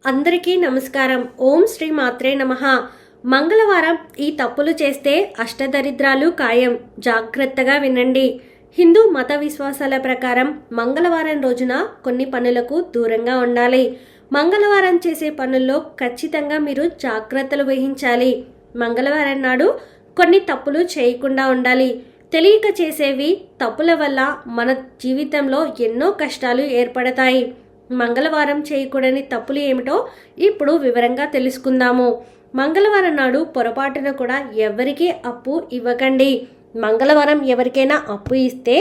అందరికీ నమస్కారం. ఓం శ్రీ మాత్రే నమః. మంగళవారం ఈ తప్పులు చేస్తే అష్టదరిద్రాలు ఖాయం. జాగ్రత్తగా వినండి. హిందూ మత విశ్వాసాల ప్రకారం మంగళవారం రోజున కొన్ని పనులకు దూరంగా ఉండాలి. మంగళవారం చేసే పనుల్లో ఖచ్చితంగా మీరు జాగ్రత్తలు వహించాలి. మంగళవారం నాడు కొన్ని తప్పులు చేయకుండా ఉండాలి. తెలియక చేసేవి తప్పుల వల్ల మన జీవితంలో ఎన్నో కష్టాలు ఏర్పడతాయి. మంగళవారం చేయకూడని తప్పులు ఏమిటో ఇప్పుడు వివరంగా తెలుసుకుందాము. మంగళవారం నాడు పొరపాటున కూడా ఎవరికీ అప్పు ఇవ్వకండి. మంగళవారం ఎవరికైనా అప్పు ఇస్తే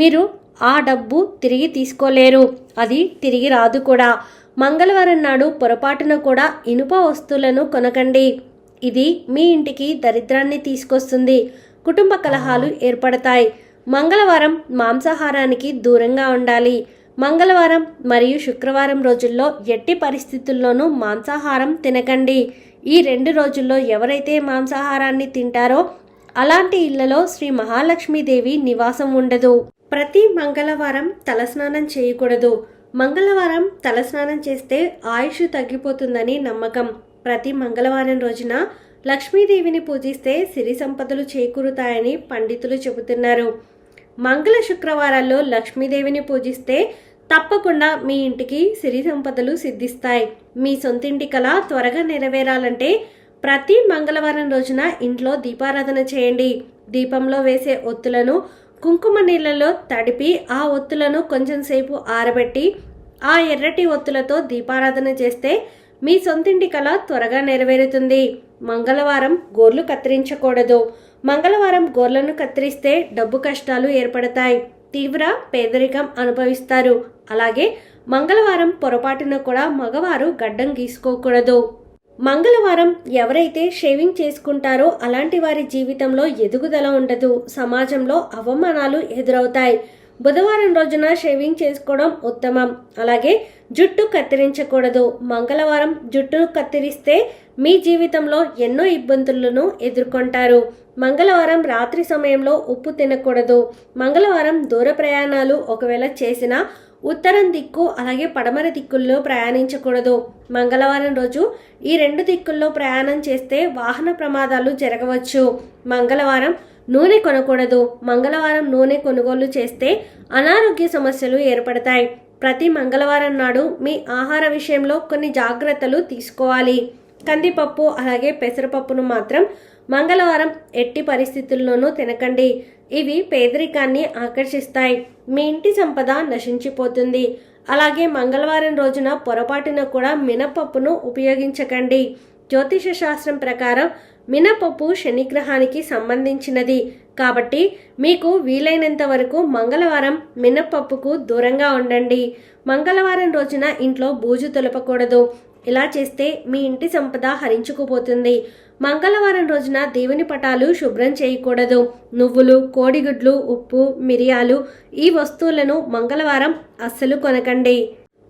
మీరు ఆ డబ్బు తిరిగి తీసుకోలేరు, అది తిరిగి రాదు కూడా. మంగళవారం నాడు పొరపాటున కూడా ఇనుప వస్తువులను కొనకండి. ఇది మీ ఇంటికి దరిద్రాన్ని తీసుకొస్తుంది. కుటుంబ కలహాలు ఏర్పడతాయి. మంగళవారం మాంసాహారానికి దూరంగా ఉండాలి. మంగళవారం మరియు శుక్రవారం రోజుల్లో ఎట్టి పరిస్థితుల్లోనూ మాంసాహారం తినకండి. ఈ 2 రోజుల్లో ఎవరైతే మాంసాహారాన్ని తింటారో అలాంటి ఇళ్లలో శ్రీ మహాలక్ష్మీదేవి నివాసం ఉండదు. ప్రతి మంగళవారం తలస్నానం చేయకూడదు. మంగళవారం తలస్నానం చేస్తే ఆయుష్ తగ్గిపోతుందని నమ్మకం. ప్రతి మంగళవారం రోజున లక్ష్మీదేవిని పూజిస్తే సిరి సంపదలు చేకూరుతాయని పండితులు చెబుతున్నారు. మంగళ శుక్రవారాల్లో లక్ష్మీదేవిని పూజిస్తే తప్పకుండా మీ ఇంటికి సిరి సంపదలు సిద్ధిస్తాయి. మీ సొంతింటి కల త్వరగా నెరవేరాలంటే ప్రతి మంగళవారం రోజున ఇంట్లో దీపారాధన చేయండి. దీపంలో వేసే ఒత్తులను కుంకుమ నీళ్ళలో తడిపి ఆ ఒత్తులను కొంచెం సేపు ఆరబెట్టి ఆ ఎర్రటి ఒత్తులతో దీపారాధన చేస్తే మీ సొంతింటి కల త్వరగా నెరవేరుతుంది. మంగళవారం గోర్లు కత్తిరించకూడదు. మంగళవారం గోర్లను కత్తిరిస్తే డబ్బు కష్టాలు ఏర్పడతాయి. తీవ్ర పేదరికం అనుభవిస్తారు. అలాగే మంగళవారం పొరపాటున కూడా మగవారు గడ్డం గీసుకోకూడదు. మంగళవారం ఎవరైతే షేవింగ్ చేసుకుంటారో అలాంటి వారి జీవితంలో ఎదుగుదల ఉండదు. సమాజంలో అవమానాలు ఎదురవుతాయి. బుధవారం రోజున షేవింగ్ చేసుకోవడం ఉత్తమం. అలాగే జుట్టు కత్తిరించకూడదు. మంగళవారం జుట్టును కత్తిరిస్తే మీ జీవితంలో ఎన్నో ఇబ్బందులను ఎదుర్కొంటారు. మంగళవారం రాత్రి సమయంలో ఉప్పు తినకూడదు. మంగళవారం దూర ప్రయాణాలు ఒకవేళ చేసినా ఉత్తరం దిక్కు అలాగే పడమర దిక్కుల్లో ప్రయాణించకూడదు. మంగళవారం రోజు ఈ 2 దిక్కుల్లో ప్రయాణం చేస్తే వాహన ప్రమాదాలు జరగవచ్చు. మంగళవారం నూనె కొనకూడదు. మంగళవారం నూనె కొనుగోలు చేస్తే అనారోగ్య సమస్యలు ఏర్పడతాయి. ప్రతి మంగళవారం నాడు మీ ఆహార విషయంలో కొన్ని జాగ్రత్తలు తీసుకోవాలి. కందిపప్పు అలాగే పెసరపప్పును మాత్రం మంగళవారం ఎట్టి పరిస్థితుల్లోనూ తినకండి. ఇవి పేదరికాన్ని ఆకర్షిస్తాయి. మీ ఇంటి సంపద నశించిపోతుంది. అలాగే మంగళవారం రోజున పొరపాటున కూడా మినపప్పును ఉపయోగించకండి. జ్యోతిష శాస్త్రం ప్రకారం మినపప్పు శనిగ్రహానికి సంబంధించినది కాబట్టి మీకు వీలైనంత వరకు మంగళవారం మినపప్పుకు దూరంగా ఉండండి. మంగళవారం రోజున ఇంట్లో బూజు తులపకూడదు. ఇలా చేస్తే మీ ఇంటి సంపద హరించుకుపోతుంది. మంగళవారం రోజున దేవుని పటాలు శుభ్రం చేయకూడదు. నువ్వులు, కోడిగుడ్లు, ఉప్పు, మిరియాలు ఈ వస్తువులను మంగళవారం అస్సలు కొనకండి.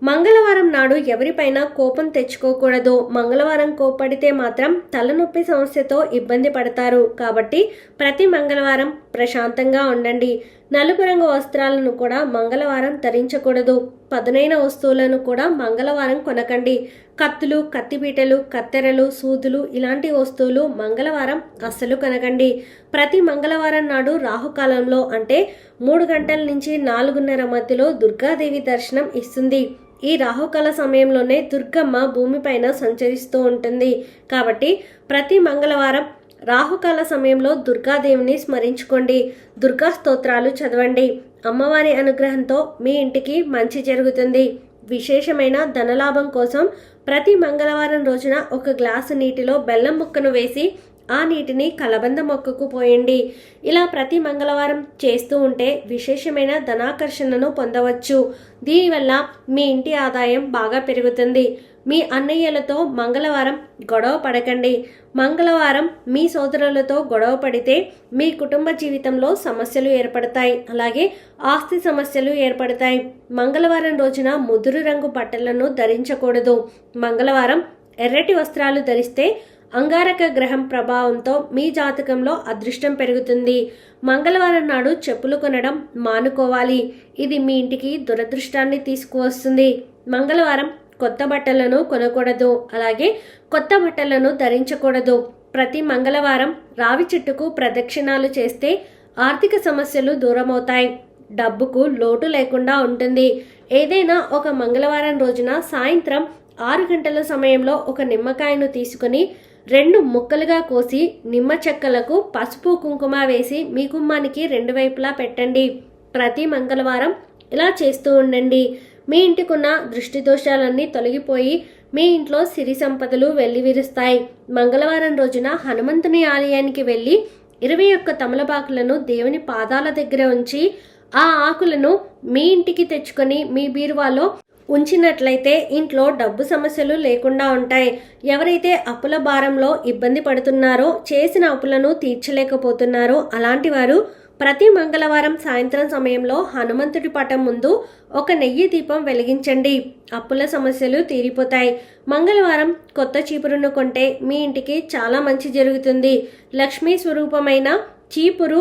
మంగళవారం నాడు ఎవరిపైన కోపం తెచ్చుకోకూడదు. మంగళవారం కోప్పడితే మాత్రం తలనొప్పి సమస్యతో ఇబ్బంది పడతారు. కాబట్టి ప్రతి మంగళవారం ప్రశాంతంగా ఉండండి. నలుపు రంగు వస్త్రాలను కూడా మంగళవారం ధరించకూడదు. పదునైన వస్తువులను కూడా మంగళవారం కొనకండి. కత్తులు, కత్తిపీటలు, కత్తెరలు, సూదులు ఇలాంటి వస్తువులు మంగళవారం అస్సలు కొనకండి. ప్రతి మంగళవారం నాడు రాహుకాలంలో అంటే 3 గంటల నుంచి 4:30 మధ్యలో దుర్గాదేవి దర్శనం ఇస్తుంది. ఈ రాహుకాల సమయంలోనే దుర్గమ్మ భూమిపైన సంచరిస్తూ ఉంటుంది. కాబట్టి ప్రతి మంగళవారం రాహుకాల సమయంలో దుర్గాదేవిని స్మరించుకోండి. దుర్గా స్తోత్రాలు చదవండి. అమ్మవారి అనుగ్రహంతో మీ ఇంటికి మంచి జరుగుతుంది. విశేషమైన ధనలాభం కోసం ప్రతి మంగళవారం రోజున 1 గ్లాసు నీటిలో బెల్లం ముక్కను వేసి ఆ నీటిని కలబంద మొక్కకు పోయండి. ఇలా ప్రతి మంగళవారం చేస్తూ ఉంటే విశేషమైన ధనాకర్షణను పొందవచ్చు. దీనివల్ల మీ ఇంటి ఆదాయం బాగా పెరుగుతుంది. మీ అన్నయ్యలతో మంగళవారం గొడవ పడకండి. మంగళవారం మీ సోదరులతో గొడవ పడితే మీ కుటుంబ జీవితంలో సమస్యలు ఏర్పడతాయి. అలాగే ఆస్తి సమస్యలు ఏర్పడతాయి. మంగళవారం రోజున ముదురు రంగు బట్టలను ధరించకూడదు. మంగళవారం ఎర్రటి వస్త్రాలు ధరిస్తే అంగారక గ్రహం ప్రభావంతో మీ జాతకంలో అదృష్టం పెరుగుతుంది. మంగళవారం నాడు చెప్పులు కొనడం మానుకోవాలి. ఇది మీ ఇంటికి దురదృష్టాన్ని తీసుకువస్తుంది. మంగళవారం కొత్త బట్టలను కొనకూడదు, అలాగే కొత్త బట్టలను ధరించకూడదు. ప్రతి మంగళవారం రావి చెట్టుకు ప్రదక్షిణాలు చేస్తే ఆర్థిక సమస్యలు దూరమవుతాయి, డబ్బుకు లోటు లేకుండా ఉంటుంది. ఏదైనా ఒక మంగళవారం రోజున సాయంత్రం 6 గంటల సమయంలో ఒక నిమ్మకాయను తీసుకుని 2 ముక్కలుగా కోసి నిమ్మ చెక్కలకు పసుపు కుంకుమ వేసి మీ గుమ్మానికి 2 వైపులా పెట్టండి. ప్రతి మంగళవారం ఇలా చేస్తూ ఉండండి. మీ ఇంటికున్న దృష్టి దోషాలన్నీ తొలగిపోయి మీ ఇంట్లో సిరి సంపదలు వెల్లివిరుస్తాయి. మంగళవారం రోజున హనుమంతుని ఆలయానికి వెళ్ళి 21 తమలపాకులను దేవుని పాదాల దగ్గర ఉంచి ఆ ఆకులను మీ ఇంటికి తెచ్చుకొని మీ బీరువాలో ఉంచినట్లయితే ఇంట్లో డబ్బు సమస్యలు లేకుండా ఉంటాయి. ఎవరైతే అప్పుల భారంలో ఇబ్బంది పడుతున్నారో, చేసిన అప్పులను తీర్చలేకపోతున్నారో అలాంటి వారు ప్రతి మంగళవారం సాయంత్రం సమయంలో హనుమంతుడి పటం ముందు ఒక నెయ్యి దీపం వెలిగించండి. అప్పుల సమస్యలు తీరిపోతాయి. మంగళవారం కొత్త చీపురును కొంటే మీ ఇంటికి చాలా మంచి జరుగుతుంది. లక్ష్మీ స్వరూపమైన చీపురు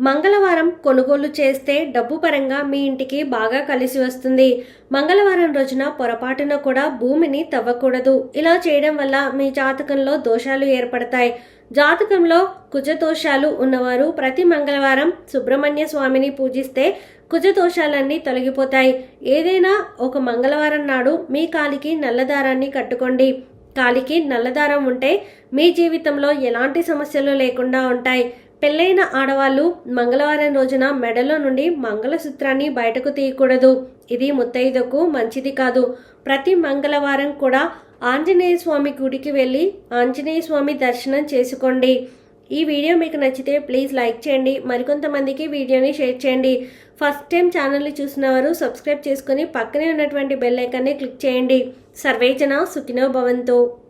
మంగళవారం కొనుగోలు చేస్తే డబ్బు పరంగా మీ ఇంటికి బాగా కలిసి వస్తుంది. మంగళవారం రోజున పొరపాటున కూడా భూమిని తవ్వకూడదు. ఇలా చేయడం వల్ల మీ జాతకంలో దోషాలు ఏర్పడతాయి. జాతకంలో కుజదోషాలు ఉన్నవారు ప్రతి మంగళవారం సుబ్రహ్మణ్య స్వామిని పూజిస్తే కుజదోషాలన్నీ తొలగిపోతాయి. ఏదైనా ఒక మంగళవారం నాడు మీ కాలికి నల్లదారాన్ని కట్టుకోండి. కాలికి నల్లదారం ఉంటే మీ జీవితంలో ఎలాంటి సమస్యలు లేకుండా ఉంటాయి. పెళ్ళైన ఆడవాళ్ళు మంగళవారం రోజున మెడలో నుండి మంగళసూత్రాన్ని బయటకు తీయకూడదు. ఇది ముత్తైదుకు మంచిది కాదు. ప్రతి మంగళవారం కూడా ఆంజనేయ స్వామి గుడికి వెళ్ళి ఆంజనేయ స్వామి దర్శనం చేసుకోండి. ఈ వీడియో మీకు నచ్చితే ప్లీజ్ లైక్ చేయండి. మరికొంతమందికి వీడియోని షేర్ చేయండి. ఫస్ట్ టైం ఛానల్ని చూసిన వారు సబ్స్క్రైబ్ చేసుకుని పక్కనే ఉన్నటువంటి బెల్ ఐకాన్ని క్లిక్ చేయండి. సర్వేజన సుఖినో భవంతు.